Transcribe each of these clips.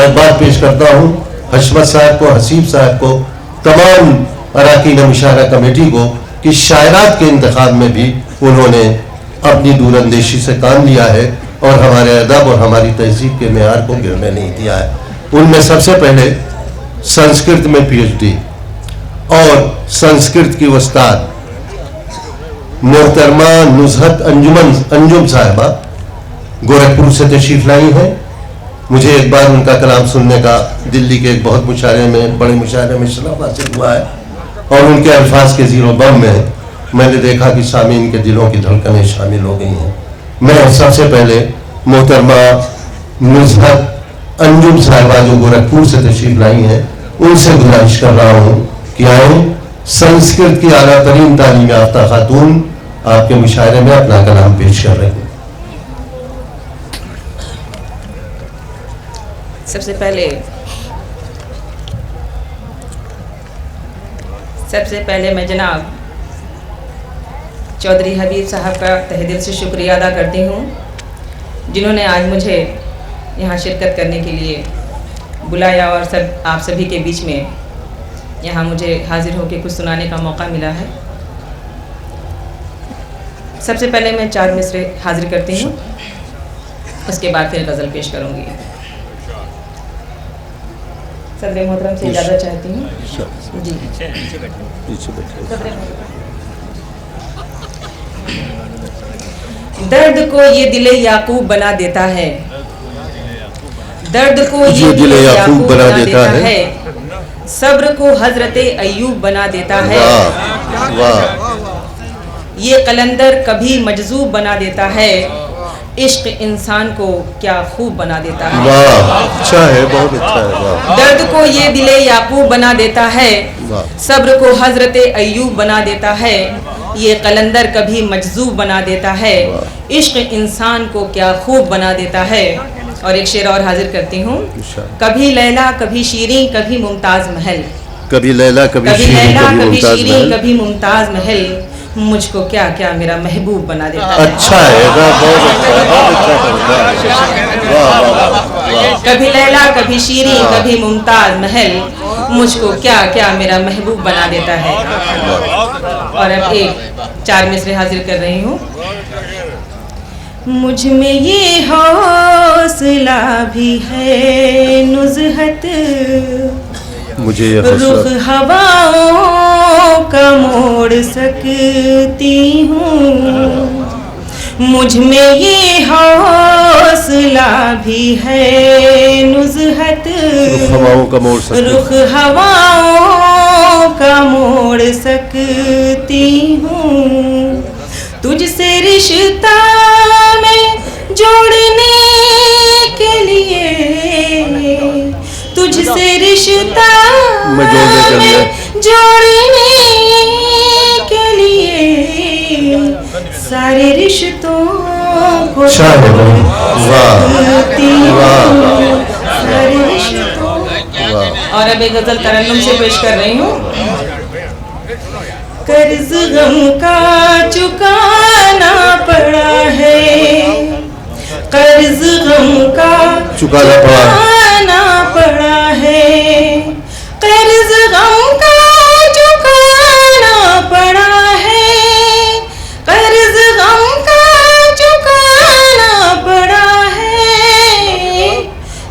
मुबारकबाद पेश करता हूँ हशमत साहब को, हसीब साहब को, तमाम अरकान मुशावरा कमेटी को कि शायरात के इंतखाब में भी उन्होंने अपनी दूरंदेशी से काम लिया है और हमारे अदब और हमारी तहजीब के मेयार को गिरने नहीं दिया है। उनमें सबसे पहले संस्कृत में PhD और संस्कृत की उस्ताद मोहतरमा नुज़हत अंजुम साहिबा गोरखपुर से तशरीफ लाई हैं। मुझे एक बार उनका कलाम सुनने का दिल्ली के एक बहुत मुशायरे में, बड़े मुशायरे में शरफ हासिल हुआ है और उनके अल्फाज के ज़ीरो बम में मैंने देखा कि सामीन के दिलों की धड़कनें शामिल हो गई हैं। मैं सबसे पहले मोहतरमा नुज़हत अंजुम साहिबा जो गोरखपुर से तशरीफ लाई हैं उनसे गुजारिश कर रहा हूँ कि आए संस्कृत की आला तरीन तालीम याफ्ता खातून आपके मुशायरे में अपना कलाम पेश कर रहे हैं। सबसे पहले मैं जनाब चौधरी हबीब साहब का तहे दिल से शुक्रिया अदा करती हूँ जिन्होंने आज मुझे यहाँ शिरकत करने के लिए बुलाया और आप सभी के बीच में यहाँ मुझे हाजिर होकर कुछ सुनाने का मौका मिला है। सबसे पहले मैं 4 मिसरे हाजिर करती हूँ, उसके बाद फिर गज़ल पेश करूँगी। सदर मोहतरम से इजाज़त चाहती हूँ जी। दर्द को ये दिले याकूब बना देता है, दर्द को ये दिले याकूब बना देता है, सब्र को हजरत अय्यूब बना देता है। ये कलंदर कभी मजजूब बना देता है, इश्क इंसान को क्या खूब बना देता है। अच्छा है, बहुत अच्छा है। दर्द को ये दिले याकूब बना देता है, सब्र को हजरत अय्यूब बना देता है, ये कलंदर कभी मजजूब बना देता है, इश्क इंसान को क्या खूब बना देता है। और एक शेर और हाजिर करती हूँ। कभी लैला कभी शीरीं कभी मुमताज महल, कभी लैला कभी शीरीं कभी मुमताज महल, मुझको क्या क्या मेरा महबूब बना देता है। अच्छा है, कभी लैला कभी शीरीं कभी मुमताज महल, मुझको क्या क्या मेरा महबूब बना देता है। और अब एक 4 मिसरे हाजिर कर रही हूँ। मुझ में ये हौसला भी है नुज़हत, मुझे रुख हवाओं का मोड़ सकती हूँ। मुझ में ये हौसला भी है नुज़हत, रुख हवाओं का मोड़ सकती हूँ। तुझसे रिश्ता में जोड़ने के लिए, तुझसे रिश्ता में जोड़ने के लिए, सारे रिश्तों को सारे रिश्तों। और अब एक गजल तरन्नुम से पेश कर रही हूँ। कर्ज गम का चुकाना पड़ा है, कर्ज गम का चुकाना पड़ा है, कर्ज गम का चुकाना पड़ा है, कर्ज गम का चुकाना पड़ा है,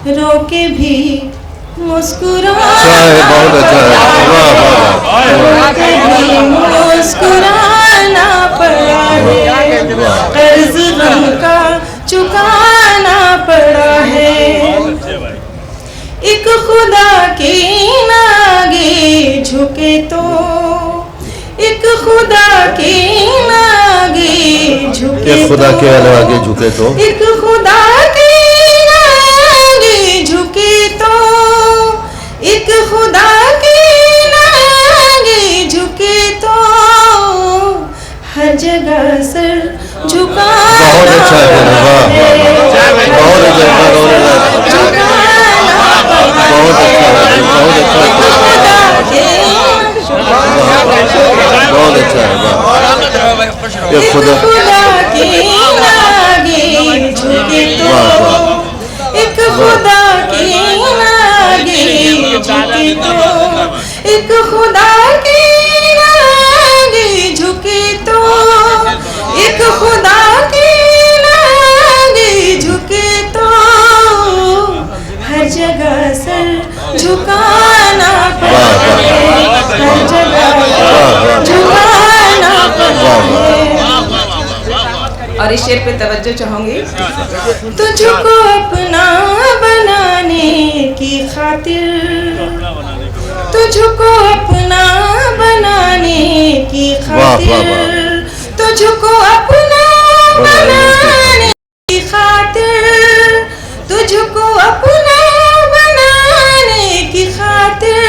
रोके भी मुस्कुराना पड़ा है, कर्ज गम का चुकाना पड़ा है। एक खुदा के आगे झुके तो, एक खुदा के आगे झुके, एक खुदा के आगे झुके तो, एक खुदा के आगे झुके तो, एक खुदा के आगे झुके तो, हर जगह सर झुका। बहुत अच्छा है, बहुत अच्छा है, खुदा के आगे झुके तो तो एक खुदा के आगे झुके तो एक खुदा के आगे झुके तो हर जगह सर झुकाना पड़ता है, हर जगह झुकाना पड़ता है। और इस शेर पे तवज्जो चाहूंगी। तुझको अपना बनाने की खातिर, तुझको अपना बनाने की खातिर, तुझको अपना बनाने की खातिर, तुझको अपना बनाने की खातिर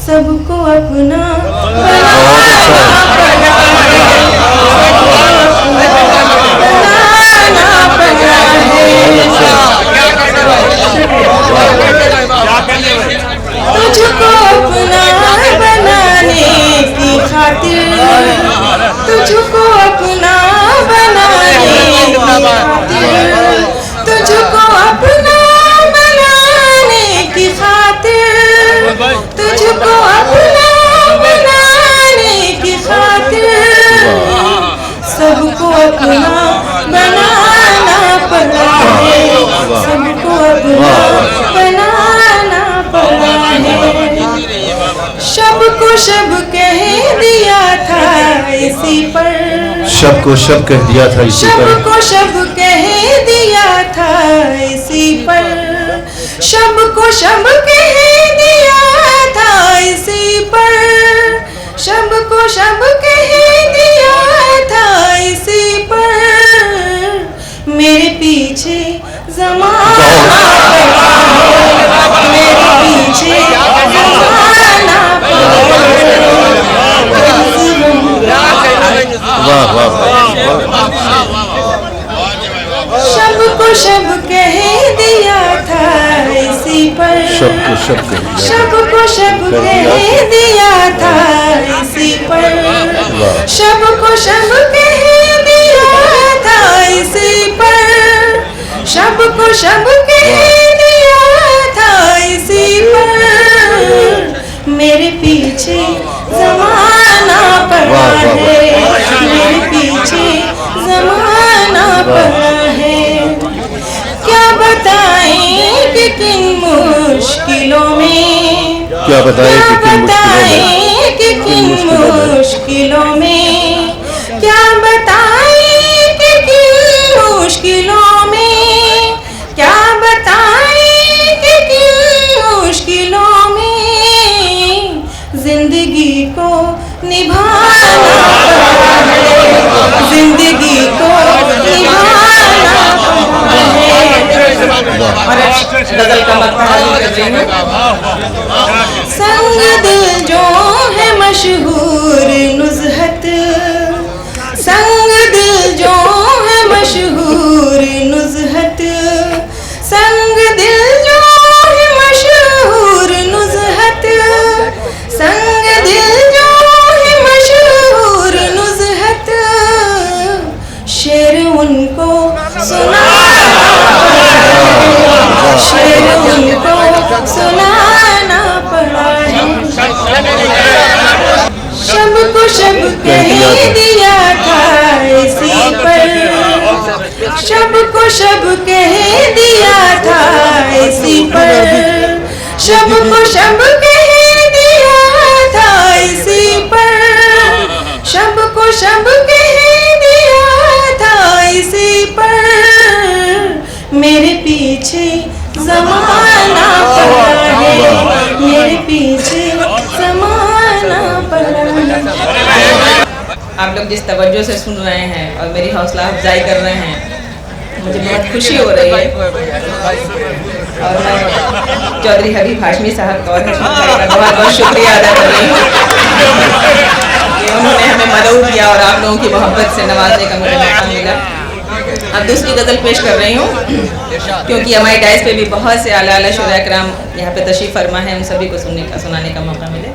सबको अपना तुझको अपना बनाने की खातिर, तुझको अपना बनाने की खातिर, तुझको अपना बनाने की खातिर, तुझको अपना बनाने की खातिर सबको अपना बनाना पड़ा है, सबको अपना बनाना पड़ा है। शब को शब कह दिया था इसी पर, शब को शब कह दिया था इसी शब पर, को शब कह दिया था इसी पर, शब को शब कह दिया था इसी पर, शब को शब कह दिया था इसी पर मेरे पीछे ज़माना पड़ा है, मेरे पीछे ज़माना पड़ा है। शब को शब कह दिया था इसी पर, शब को शब कह दिया, शब को शब कह दिया था इसी पर, शब को शब कह दिया था इसी पर, शब को शब कह दिया था इसी पर मेरे पीछे ज़माना पड़ा है, मेरे पीछे ज़माना पड़ा है। क्या बताएं कि किन मुश्किलों में, क्या बताएं कि किन मुश्किलों में, क्या बताएं कि किन मुश्किलों में, क्या बताएं कि किन मुश्किलों में जिंदगी को निभाना पड़ा है, जिंदगी को निभाना पड़ा है। और गजल का मकसद कर रही हूँ। संग दिल जो है मशहूर नुज़हत, संग दिल जो है मशहूर नुज़हत, संग दिल जो है मशहूर नुज़हत, संग दिल जो है मशहूर नुज़हत शेर उनको सुनाना पड़ा है, शेर उनको सुनाना पड़ा है। शब को शब कह दिया था इसी पर, शब को शब कह दिया था इसी पर, शब को शब कह दिया था इसी पर, शब को शब कह दिया था इसी पर मेरे पीछे ज़माना पड़ा है, मेरे पीछे ज़माना पड़ा है। आप लोग जिस तवज्जो से सुन रहे हैं और मेरी हौसला अफजाई कर रहे हैं, मुझे बहुत खुशी हो रही है। और मैं चौधरी हबीब हाशमी साहब का और हशमी भाई का बहुत बहुत शुक्रिया अदा कर रही हूँ कि उन्होंने हमें मदद किया और आप लोगों की मोहब्बत से नवाजने का मुझे मौका मिला। अब दूसरी गज़ल पेश कर रही हूँ क्योंकि हमारे डाइस पे भी बहुत से आला आला शुरा कराम यहाँ पे तशरीफ़ फरमा है, उन सभी को सुनाने का मौका मिले।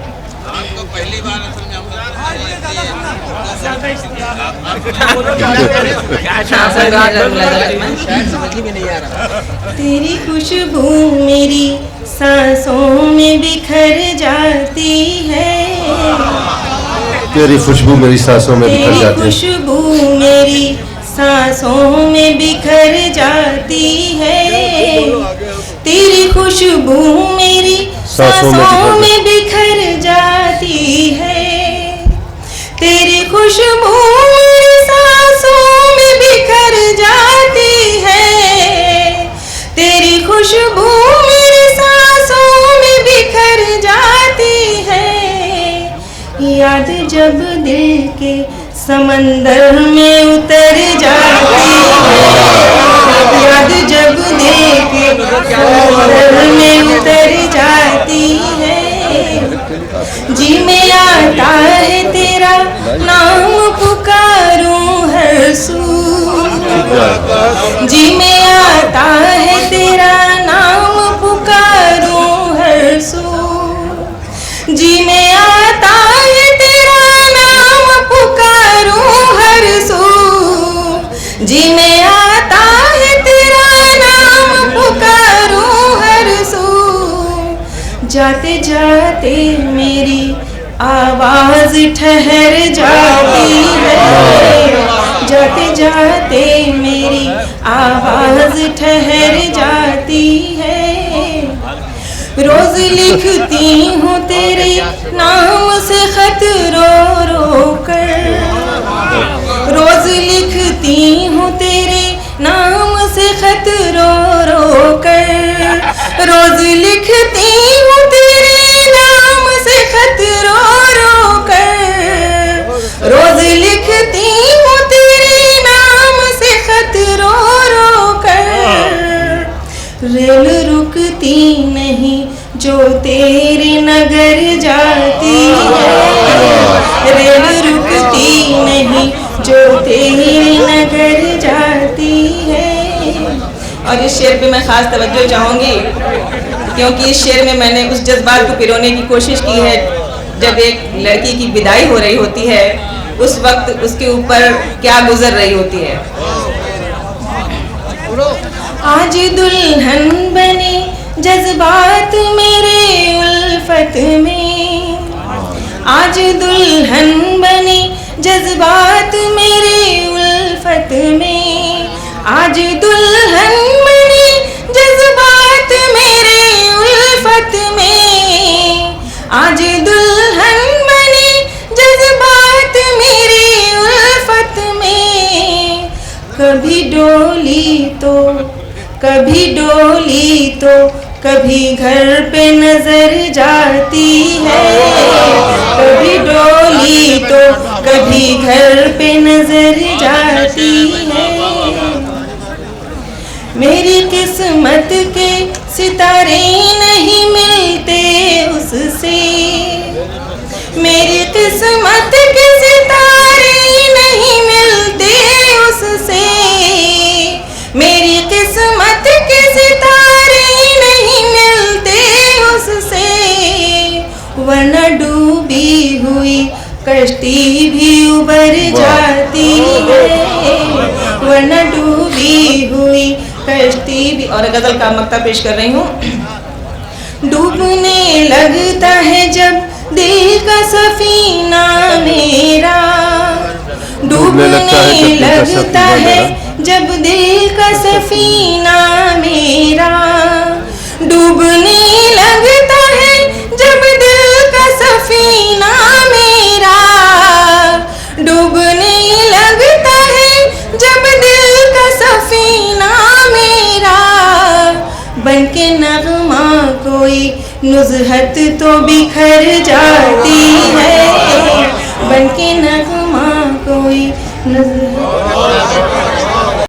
पहली बार असल में तेरी खुशबू मेरी सांसों में बिखर जाती है, तेरी खुशबू मेरी सांसों में बिखर तेरी जाती है, खुशबू मेरी सांसों में बिखर जाती है, तेरी खुशबू मेरी सांसों में बिखर जाती है, तेरी खुशबू मेरी सांसों में बिखर जाती है, तेरी खुशबू मेरी सांसों में बिखर जाती है, याद जब दिल के समंदर में उतर जाती है, याद जब दिल के समंदर में उतर जाती है, जी में आता है तेरा नाम पुकारूं हर सू, जी में आता है तेरा नाम पुकारूं हर सू, जी में आता है तेरा नाम पुकारूं हर सू, जी में आता है तेरा नाम पुकारूं हर सू, जाते जाते मेरी आवाज ठहर जाती है, जाते जाते मेरी आवाज ठहर जाती है, रोज लिखती हूँ तेरे नाम से खत रो रो कर, रोज लिखती हूँ तेरे नाम से खत रो रो कर, रोज लिखती हूँ तेरे नाम से खत रो रो कर, रोज लिखती हूँ तेरे नाम से खत रो रो कर, रेल रुकती नहीं जो तेरे नगर जाती है, रेल रुकती नहीं जो तेरे नगर जाती है। और इस शेर पे मैं ख़ास तवज्जो चाहूँगी क्योंकि इस शेर में मैंने उस जज्बात को पिरोने की कोशिश की है जब एक लड़की की विदाई हो रही होती है उस वक्त उसके ऊपर क्या गुजर रही होती है। आज दुल्हन बने जज्बात मेरे उल्फत में, आज दुल्हन बने जज्बात मेरे उल्फत में, आज दुल्हन बने जज्बात मेरे उल्फत में, आज दुल्हन बने जज्बात मेरे उल्फत में, कभी डोली तो कभी डोली तो कभी घर पे नजर जाती है, कभी डोली तो कभी घर पे नजर जाती है, मेरी किस्मत के सितारे नहीं मिलते उससे, मेरी किस्मत के सितारे नहीं मिलते उससे, मेरी किस्मत के सितारे नहीं मिलते उससे, वरना डूबी हुई कश्ती भी उबर जाती है, वरना डूबी हुई कश्ती भी। और गजल का मक्ता पेश कर रही हूँ। डूबने लगता है जब दिल का सफीना मेरा, डूबने लगता है जब दिल का सफीना मेरा, डूबने लगता है जब दिल का सफीना मेरा, डूबने लगता है जब दिल का सफीना मेरा, बनके नगमा कोई नुज़हत तो बिखर जाती है, बनके नगमा कोई नुज़हत